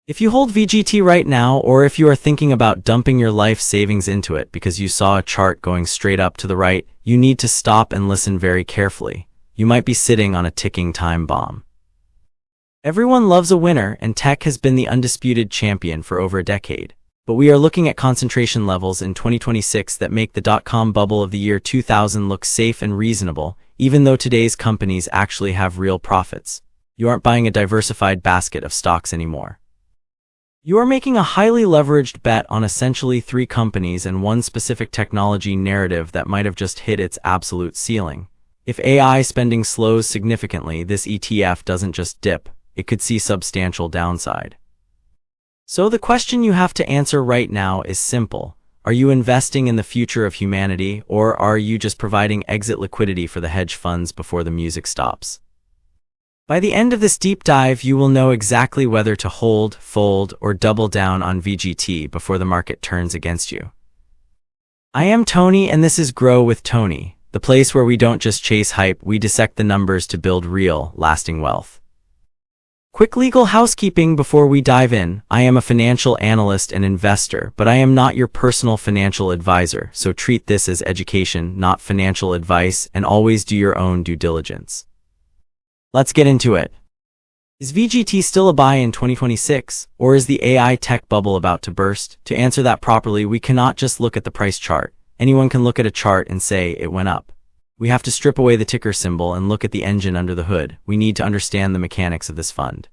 If you hold VGT right now, or if you are thinking about dumping your life savings into it because you saw a chart going straight up to the right, you need to stop and listen very carefully. You might be sitting on a ticking time bomb. Everyone loves a winner, and tech has been the undisputed champion for over a decade. But we are looking at concentration levels in 2026 that make the dot-com bubble of the year 2000 look safe and reasonable, even though today's companies actually have real profits. You aren't buying a diversified basket of stocks anymore. You are making a highly leveraged bet on essentially 3 companies and one specific technology narrative that might have just hit its absolute ceiling. If AI spending slows significantly, this ETF doesn't just dip, it could see substantial downside. So the question you have to answer right now is simple. Are you investing in the future of humanity, or are you just providing exit liquidity for the hedge funds before the music stops? By the end of this deep dive, you will know exactly whether to hold, fold, or double down on VGT before the market turns against you. I am Tony, and this is Grow with Tony, the place where we don't just chase hype, we dissect the numbers to build real, lasting wealth. Quick legal housekeeping before we dive in. I am a financial analyst and investor, but I am not your personal financial advisor, so treat this as education, not financial advice, and always do your own due diligence. Let's get into it. Is VGT still a buy in 2026, or is the AI tech bubble about to burst? To answer that properly, we cannot just look at the price chart. Anyone can look at a chart and say it went up. We have to strip away the ticker symbol and look at the engine under the hood. We need to understand the mechanics of this fund.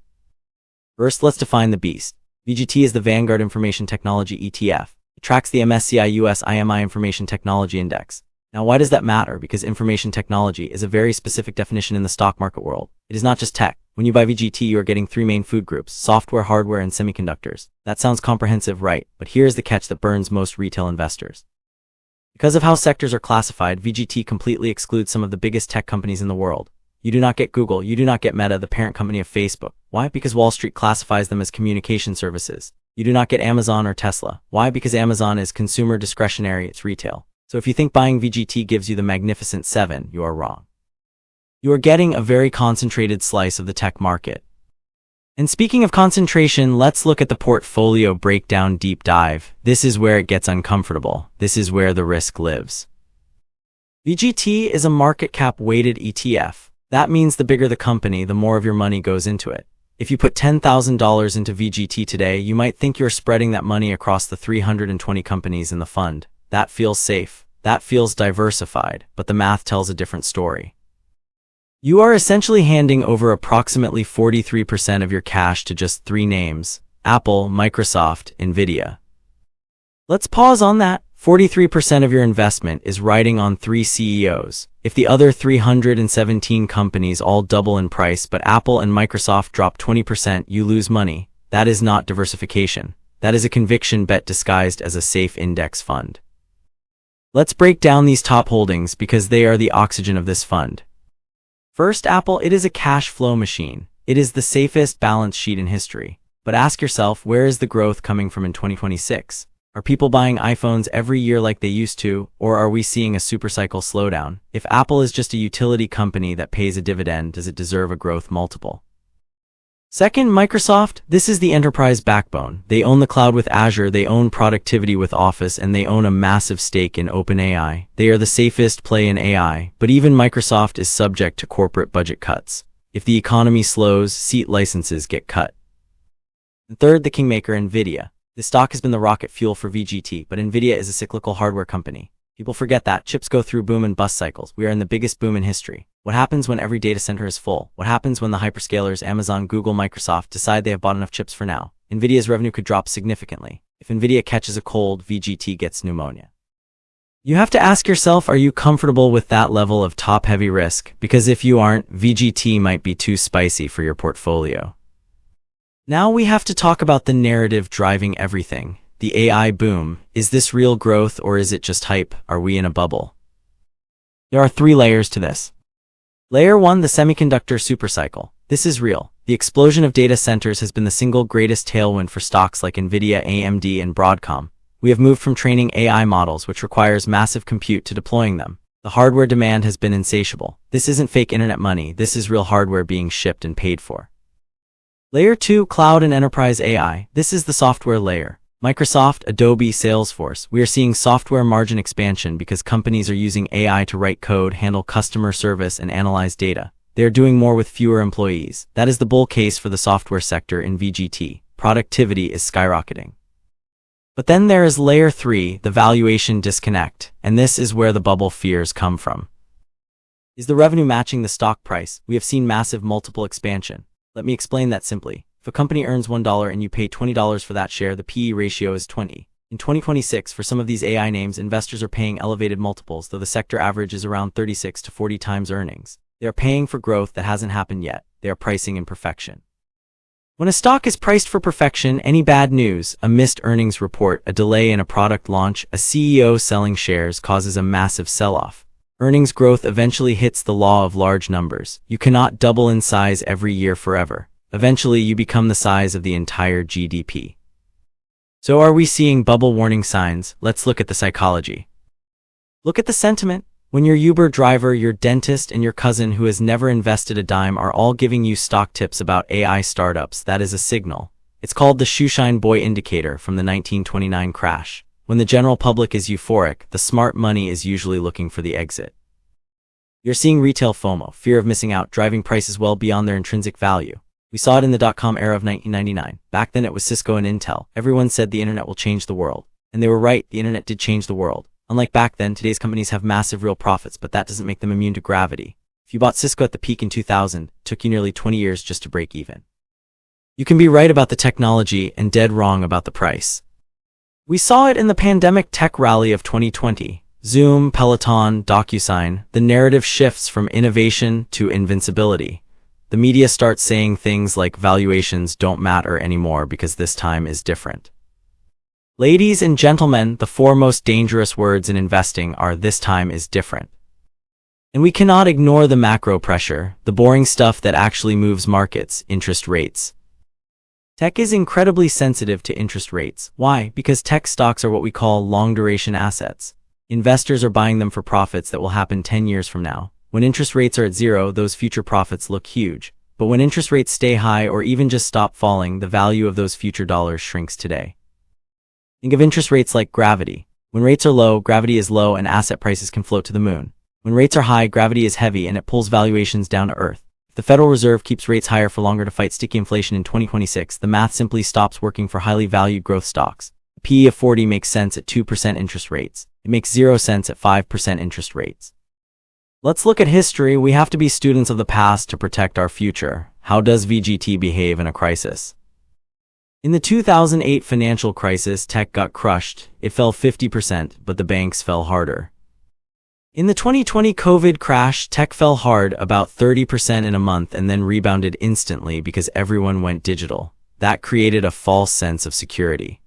First, let's define the beast. VGT is the Vanguard Information Technology ETF. It tracks the MSCI US IMI Information Technology Index. Now, why does that matter? Because information technology is a very specific definition in the stock market world. It is not just tech. When you buy VGT, you are getting 3 main food groups: software, hardware, and semiconductors. That sounds comprehensive, right? But here's the catch that burns most retail investors. Because of how sectors are classified, VGT completely excludes some of the biggest tech companies in the world. You do not get Google, you do not get Meta, the parent company of Facebook. Why? Because Wall Street classifies them as communication services. You do not get Amazon or Tesla. Why? Because Amazon is consumer discretionary, it's retail. So if you think buying VGT gives you the Magnificent 7, you are wrong. You are getting a very concentrated slice of the tech market. And speaking of concentration, let's look at the portfolio breakdown deep dive. This is where it gets uncomfortable. This is where the risk lives. VGT is a market cap weighted ETF. That means the bigger the company, the more of your money goes into it. If you put $10,000 into VGT today, you might think you're spreading that money across the 320 companies in the fund. That feels safe. That feels diversified, but the math tells a different story. You are essentially handing over approximately 43% of your cash to just 3 names: Apple, Microsoft, Nvidia. Let's pause on that. 43% of your investment is riding on 3 CEOs. If the other 317 companies all double in price, but Apple and Microsoft drop 20%, you lose money. That is not diversification. That is a conviction bet disguised as a safe index fund. Let's break down these top holdings because they are the oxygen of this fund. First, Apple. It is a cash flow machine. It is the safest balance sheet in history. But ask yourself, where is the growth coming from in 2026? Are people buying iPhones every year like they used to, or are we seeing a supercycle slowdown? If Apple is just a utility company that pays a dividend, does it deserve a growth multiple? Second, Microsoft. This is the enterprise backbone. They own the cloud with Azure, they own productivity with Office, and they own a massive stake in OpenAI. They are the safest play in AI, but even Microsoft is subject to corporate budget cuts. If the economy slows, seat licenses get cut. And third, the kingmaker, Nvidia. This stock has been the rocket fuel for VGT, but Nvidia is a cyclical hardware company. People forget that chips go through boom and bust cycles. We are in the biggest boom in history. What happens when every data center is full? What happens when the hyperscalers, Amazon, Google, Microsoft, decide they have bought enough chips for now? Nvidia's revenue could drop significantly. If Nvidia catches a cold, VGT gets pneumonia. You have to ask yourself, are you comfortable with that level of top-heavy risk? Because if you aren't, VGT might be too spicy for your portfolio. Now we have to talk about the narrative driving everything. The AI boom. Is this real growth or is it just hype? Are we in a bubble? There are 3 layers to this. Layer 1, the semiconductor supercycle. This is real. The explosion of data centers has been the single greatest tailwind for stocks like Nvidia, AMD, and Broadcom. We have moved from training AI models, which requires massive compute, to deploying them. The hardware demand has been insatiable. This isn't fake internet money. This is real hardware being shipped and paid for. Layer 2, Cloud and Enterprise AI. This is the software layer. Microsoft, Adobe, Salesforce. We are seeing software margin expansion because companies are using AI to write code, handle customer service, and analyze data. They are doing more with fewer employees. That is the bull case for the software sector in VGT. Productivity is skyrocketing. But then there is layer 3, the valuation disconnect, and this is where the bubble fears come from. Is the revenue matching the stock price? We have seen massive multiple expansion. Let me explain that simply. If a company earns $1 and you pay $20 for that share, the PE ratio is 20. In 2026, for some of these AI names, investors are paying elevated multiples, though the sector average is around 36 to 40 times earnings. They are paying for growth that hasn't happened yet. They are pricing in perfection. When a stock is priced for perfection, any bad news, a missed earnings report, a delay in a product launch, a CEO selling shares causes a massive sell-off. Earnings growth eventually hits the law of large numbers. You cannot double in size every year forever. Eventually, you become the size of the entire GDP. So are we seeing bubble warning signs? Let's look at the psychology. Look at the sentiment. When your Uber driver, your dentist, and your cousin who has never invested a dime are all giving you stock tips about AI startups, that is a signal. It's called the shoeshine boy indicator from the 1929 crash. When the general public is euphoric, the smart money is usually looking for the exit. You're seeing retail FOMO, fear of missing out, driving prices well beyond their intrinsic value. We saw it in the dot-com era of 1999. Back then it was Cisco and Intel. Everyone said the internet will change the world. And they were right, the internet did change the world. Unlike back then, today's companies have massive real profits, but that doesn't make them immune to gravity. If you bought Cisco at the peak in 2000, it took you nearly 20 years just to break even. You can be right about the technology and dead wrong about the price. We saw it in the pandemic tech rally of 2020. Zoom, Peloton, DocuSign, the narrative shifts from innovation to invincibility. The media starts saying things like valuations don't matter anymore because this time is different. Ladies and gentlemen, the four most dangerous words in investing are "this time is different." And we cannot ignore the macro pressure, the boring stuff that actually moves markets, interest rates. Tech is incredibly sensitive to interest rates. Why? Because tech stocks are what we call long-duration assets. Investors are buying them for profits that will happen 10 years from now. When interest rates are at zero, those future profits look huge. But when interest rates stay high or even just stop falling, the value of those future dollars shrinks today. Think of interest rates like gravity. When rates are low, gravity is low and asset prices can float to the moon. When rates are high, gravity is heavy and it pulls valuations down to earth. If the Federal Reserve keeps rates higher for longer to fight sticky inflation in 2026, the math simply stops working for highly valued growth stocks. A PE of 40 makes sense at 2% interest rates. It makes 0 sense at 5% interest rates. Let's look at history. We have to be students of the past to protect our future. How does VGT behave in a crisis? In the 2008 financial crisis, tech got crushed. It fell 50%, but the banks fell harder. In the 2020 COVID crash, tech fell hard, about 30% in a month, and then rebounded instantly because everyone went digital. That created a false sense of security.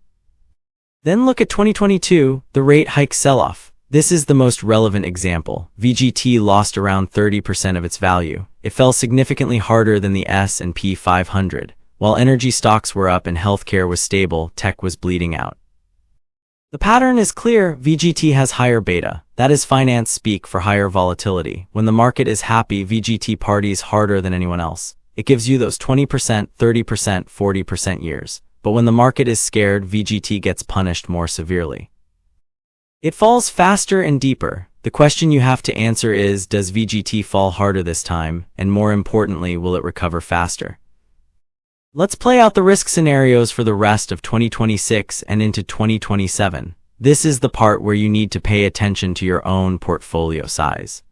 Then look at 2022, the rate hike sell-off. This is the most relevant example. VGT lost around 30% of its value. It fell significantly harder than the S&P 500. While energy stocks were up and healthcare was stable, tech was bleeding out. The pattern is clear. VGT has higher beta. That is finance speak for higher volatility. When the market is happy, VGT parties harder than anyone else. It gives you those 20%, 30%, 40% years. But when the market is scared, VGT gets punished more severely. It falls faster and deeper. The question you have to answer is, does VGT fall harder this time? And more importantly, will it recover faster? Let's play out the risk scenarios for the rest of 2026 and into 2027. This is the part where you need to pay attention to your own portfolio size.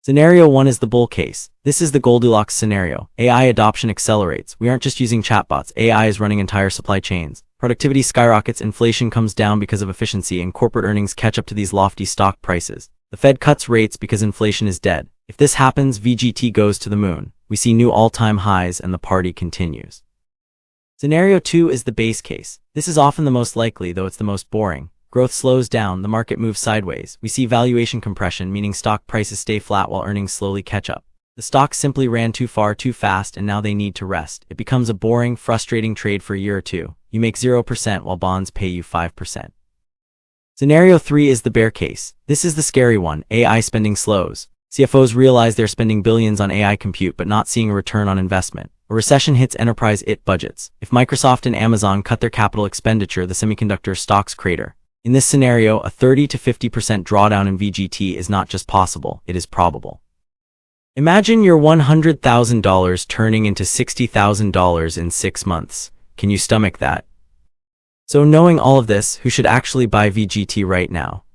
Scenario 1 is the bull case. This is the Goldilocks scenario. AI adoption accelerates. We aren't just using chatbots. AI is running entire supply chains. Productivity skyrockets, inflation comes down because of efficiency, and corporate earnings catch up to these lofty stock prices. The Fed cuts rates because inflation is dead. If this happens, VGT goes to the moon. We see new all-time highs and the party continues. Scenario 2 is the base case. This is often the most likely, though it's the most boring. Growth slows down, the market moves sideways. We see valuation compression, meaning stock prices stay flat while earnings slowly catch up. The stocks simply ran too far too fast and now they need to rest. It becomes a boring, frustrating trade for a year or two. You make 0% while bonds pay you 5%. Scenario 3 is the bear case. This is the scary one. AI spending slows. CFOs realize they're spending billions on AI compute but not seeing a return on investment. A recession hits enterprise IT budgets. If Microsoft and Amazon cut their capital expenditure, the semiconductor stocks crater. In this scenario, a 30 to 50% drawdown in VGT is not just possible, it is probable. Imagine your $100,000 turning into $60,000 in 6 months. Can you stomach that? So knowing all of this, who should actually buy VGT right now?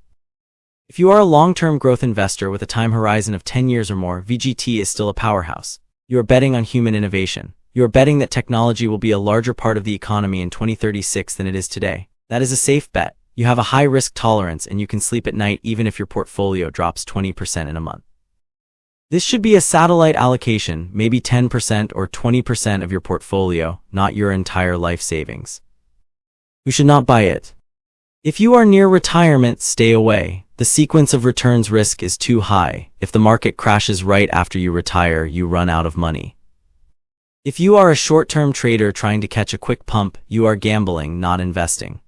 If you are a long-term growth investor with a time horizon of 10 years or more, VGT is still a powerhouse. You are betting on human innovation. You are betting that technology will be a larger part of the economy in 2036 than it is today. That is a safe bet. You have a high risk tolerance and you can sleep at night even if your portfolio drops 20% in a month. This should be a satellite allocation, maybe 10% or 20% of your portfolio, not your entire life savings. You should not buy it. If you are near retirement, stay away. The sequence of returns risk is too high. If the market crashes right after you retire, you run out of money. If you are a short-term trader trying to catch a quick pump, you are gambling, not investing.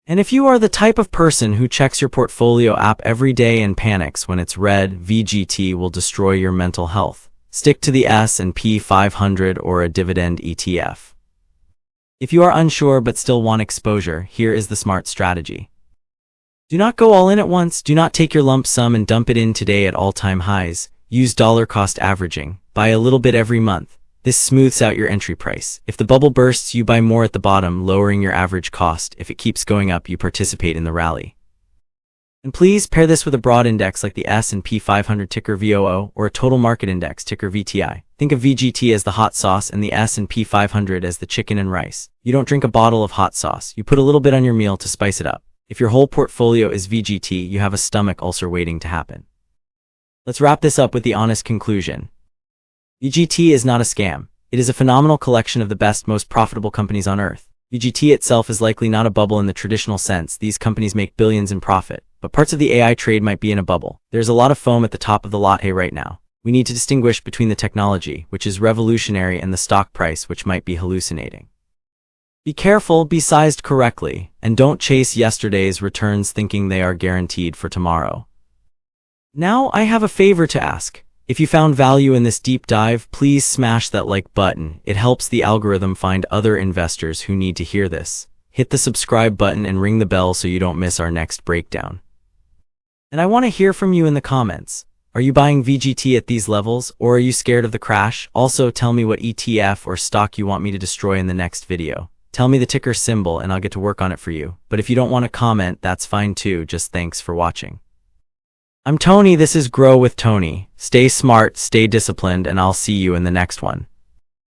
And if you are the type of person who checks your portfolio app every day and panics when it's red, VGT will destroy your mental health. Stick to the S&P 500 or a dividend ETF. If you are unsure but still want exposure, here is the smart strategy. Do not go all in at once. Do not take your lump sum and dump it in today at all-time highs. Use dollar cost averaging. Buy a little bit every month. This smooths out your entry price. If the bubble bursts, you buy more at the bottom, lowering your average cost. If it keeps going up, you participate in the rally. And please pair this with a broad index like the S&P 500 ticker VOO or a total market index ticker VTI. Think of VGT as the hot sauce and the S&P 500 as the chicken and rice. You don't drink a bottle of hot sauce. You put a little bit on your meal to spice it up. If your whole portfolio is VGT, you have a stomach ulcer waiting to happen. Let's wrap this up with the honest conclusion. VGT is not a scam. It is a phenomenal collection of the best, most profitable companies on earth. VGT itself is likely not a bubble in the traditional sense. These companies make billions in profit, but parts of the AI trade might be in a bubble. There's a lot of foam at the top of the latte right now. We need to distinguish between the technology, which is revolutionary, and the stock price, which might be hallucinating. Be careful, be sized correctly, and don't chase yesterday's returns thinking they are guaranteed for tomorrow. Now, I have a favor to ask. If you found value in this deep dive, please smash that like button. It helps the algorithm find other investors who need to hear this. Hit the subscribe button and ring the bell so you don't miss our next breakdown. And I want to hear from you in the comments. Are you buying VGT at these levels, or are you scared of the crash? Also, tell me what ETF or stock you want me to destroy in the next video. Tell me the ticker symbol and I'll get to work on it for you. But if you don't want to comment, that's fine too. Just thanks for watching. I'm Tony, this is Grow with Tony. Stay smart, stay disciplined, and I'll see you in the next one.